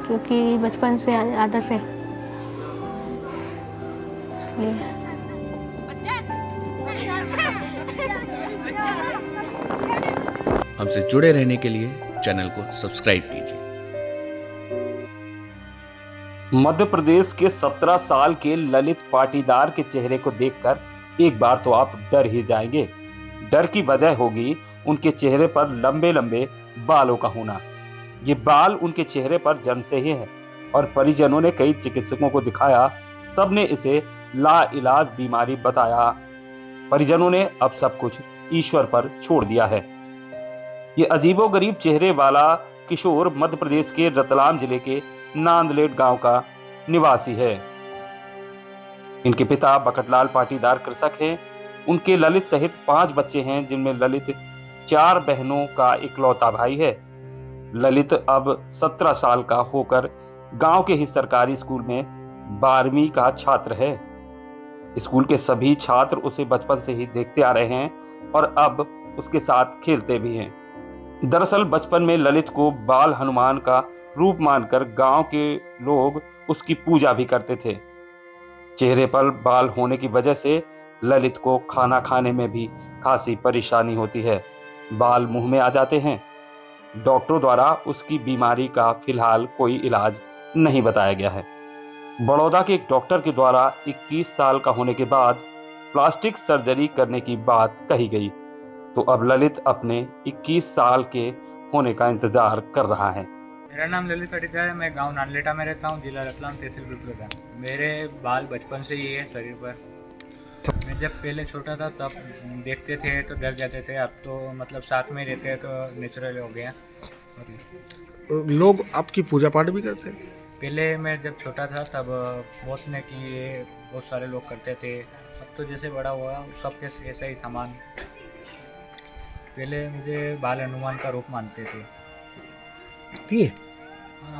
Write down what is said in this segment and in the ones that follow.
क्योंकि बचपन से आदत है इसलिए। हमसे जुड़े रहने के लिए चैनल को सब्सक्राइब कीजिए। मध्य प्रदेश के 17 साल के ललित पाटीदार के चेहरे को देखकर एक बार तो आप डर ही जाएंगे। डर की वजह होगी उनके चेहरे पर लंबे लंबे बालों का होना। ये बाल उनके चेहरे पर जन्म से ही है और परिजनों ने कई चिकित्सकों को दिखाया, सबने इसे लाइलाज बीमारी बताया। परिजनों ने अब सब कुछ ईश्वर पर छोड़ दिया है। ये अजीबोगरीब चेहरे वाला किशोर मध्य प्रदेश के रतलाम जिले के नांदलेट गांव का निवासी है। इनके पिता बकटलाल पाटीदार कृषक हैं। उनके ललित सहित 5 बच्चे हैं, जिनमें ललित 4 बहनों का इकलौता भाई है। ललित अब 17 साल का होकर गांव के ही सरकारी स्कूल में 12वीं का छात्र है। स्कूल के सभी छात्र उसे बचपन से ही देखते आ रहे हैं और अब उसके साथ खेलते भी हैं। दरअसल बचपन में ललित को बाल हनुमान का रूप मानकर गांव के लोग उसकी पूजा भी करते थे। चेहरे पर बाल होने की वजह से ललित को खाना खाने में भी खासी परेशानी होती है। बाल मुंह में आ जाते हैं। डॉक्टरों द्वारा उसकी बीमारी का फिलहाल कोई इलाज नहीं बताया गया है। बड़ौदा के एक डॉक्टर के द्वारा 21 साल का होने के बाद प्लास्टिक सर्जरी करने की बात कही गई, तो अब ललित अपने 21 साल के होने का इंतजार कर रहा है। मेरा नाम ललित पाटीदार है। मैं गांव नांदलेटा में रहता हूं, जिला रतलाम, तहसील पिपलोदा। मेरे बाल बचपन से ही है शरीर पर। मैं जब पहले छोटा था तब देखते थे तो डर जाते थे, अब तो मतलब साथ में रहते हैं तो नेचुरल हो गया। लोग आपकी पूजा पाठ भी करते हैं? पहले मैं जब छोटा था तब बहुत ने कि बहुत सारे लोग करते थे। अब तो जैसे बड़ा हुआ सबके ऐसा ही सामान। पहले मुझे बाल हनुमान का रूप मानते थे।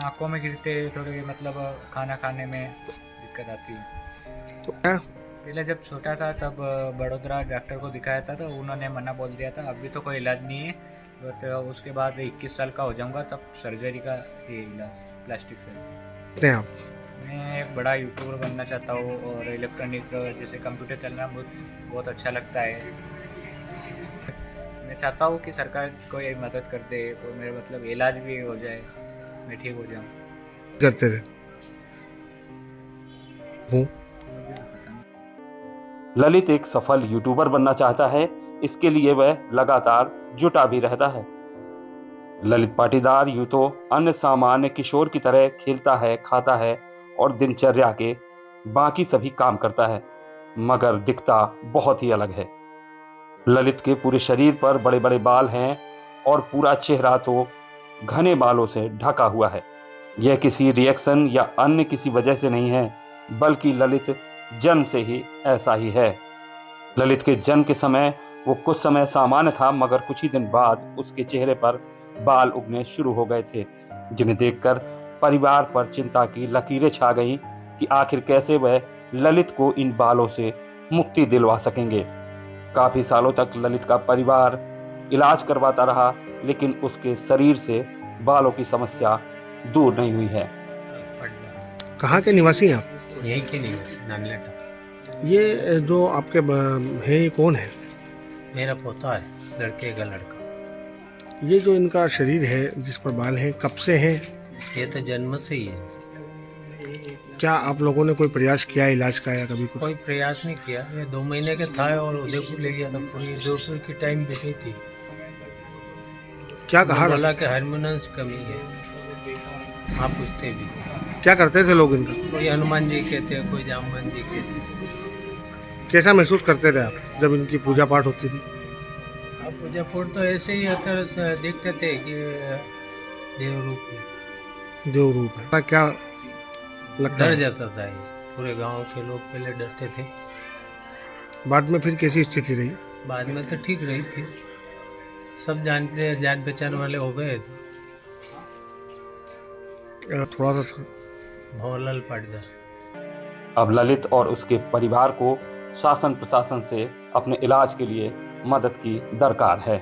आंखों में गिरते थोड़े, मतलब खाना खाने में दिक्कत आती है। तो पहले जब छोटा था तब बड़ोदरा डॉक्टर को दिखाया था तो उन्होंने मना बोल दिया था, अभी तो कोई इलाज नहीं है। बट उसके बाद 21 साल का हो जाऊंगा तब सर्जरी का ये इलाज, प्लास्टिक सर्जरी। आप मैं एक बड़ा यूट्यूबर बनना चाहता हूँ और इलेक्ट्रॉनिक जैसे कंप्यूटर चलना बहुत अच्छा लगता है। मैं चाहता हूँ कि सरकार कोई मदद कर दे, कोई मेरा मतलब इलाज भी हो जाए, मैं ठीक हो जाऊँ। करते थे ललित एक सफल यूट्यूबर बनना चाहता है, इसके लिए वह लगातार जुटा भी रहता है। ललित पाटीदार यूं तो अन्य सामान्य किशोर की तरह खेलता है, खाता है और दिनचर्या के बाकी सभी काम करता है, मगर दिखता बहुत ही अलग है। ललित के पूरे शरीर पर बड़े बड़े बाल हैं और पूरा चेहरा तो घने बालों से ढका हुआ है। यह किसी रिएक्शन या अन्य किसी वजह से नहीं है, बल्कि ललित जन्म से ही ऐसा ही है। ललित के जन्म के समय वो कुछ समय सामान्य था, मगर कुछ ही दिन बाद उसके चेहरे पर बाल उगने शुरू हो गए थे, जिन्हें देखकर परिवार पर चिंता की लकीरें छा गईं कि आखिर कैसे वह ललित को इन बालों से मुक्ति दिलवा सकेंगे। काफी सालों तक ललित का परिवार इलाज करवाता रहा, लेकिन उसके शरीर से बालों की समस्या दूर नहीं हुई है। कहाँ के निवासी हैं आप? यहीं के निवासी नांदलेटा। ये जो आपके हैं ये कौन है? मेरा पोता है, लड़के का लड़का। ये जो इनका शरीर है जिस पर बाल हैं, कब से हैं? ये तो जन्म से ही है। क्या आप लोगों ने कोई प्रयास किया इलाज का या कभी कुछ? कोई प्रयास नहीं किया। ये 2 महीने का था और उदयपुर ले गया था। पूरी उदयपुर की टाइम बीती थी। क्या कहा? बोला कि हार्मोन्स कमी है। आप पूछते भी क्या करते थे लोग इनका? कोई हनुमान जी कहते हैं, कोई जामवन जी कहते हैं। कैसा महसूस करते थे आप जब इनकी पूजा पाठ होती थी? अब पूजा पाठ तो ऐसे ही अक्सर से देखते थे कि देव रूप है। देव रूप है। क्या लगता डर है? जाता था ये। पूरे गांव के लोग पहले डरते थे। बाद में फिर कैसी स्थिति रही? बाद में तो ठीक रही। फिर सब जानते हैं, जान पहचान वाले हो गए। तो थोड़ा सा भंवरलाल पाटीदार। अब ललित और उसके परिवार को शासन प्रशासन से अपने इलाज के लिए मदद की दरकार है।